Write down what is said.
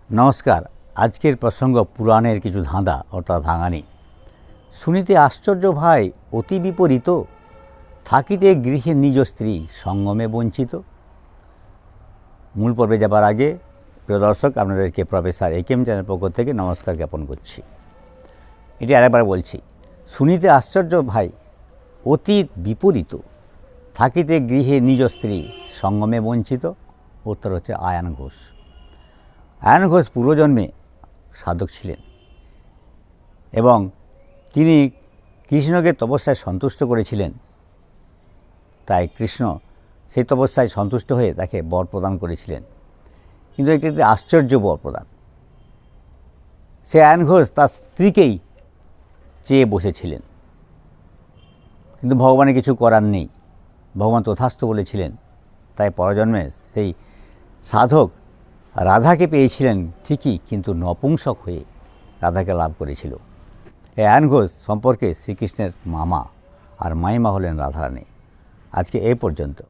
নমস্কার। আজকের প্রসঙ্গ পুরাণের কিছু ধাঁধা অর্থাৎ ভাঙানি। শুনিতে আশ্চর্য ভাই অতি বিপরীত, থাকিতে গৃহে নিজ স্ত্রী সঙ্গমে বঞ্চিত। মূল পর্বে যাবার আগে প্রিয় দর্শক, আপনাদেরকে প্রফেসর একেএম চ্যানেল পক্ষ থেকে নমস্কার জ্ঞাপন করছি। এটি আরেকবার বলছি, শুনিতে আশ্চর্য ভাই অতি বিপরীত, থাকিতে গৃহে নিজ স্ত্রী সঙ্গমে বঞ্চিত। উত্তর হচ্ছে আয়ান ঘোষ। আয়ান ঘোষ পূর্বজন্মে সাধক ছিলেন এবং তিনি কৃষ্ণকে তপস্যায় সন্তুষ্ট করেছিলেন। তাই কৃষ্ণ সেই তপস্যায় সন্তুষ্ট হয়ে তাকে বর প্রদান করেছিলেন, কিন্তু এটি একটি আশ্চর্য বর প্রদান। সে আয়ান ঘোষ তার স্ত্রীকেই চেয়ে বসেছিলেন, কিন্তু ভগবানের কিছু করার নেই, ভগবান তথাস্তু বলেছিলেন। তাই পরজন্মে সেই সাধক রাধাকে পেয়েছিলেন ঠিকই, কিন্তু নপুংসক হয়ে রাধাকে লাভ করেছিল। এই আয়ান ঘোষ সম্পর্কে শ্রীকৃষ্ণের মামা, আর মাইমা হলেন রাধারানী। আজকে এই পর্যন্ত।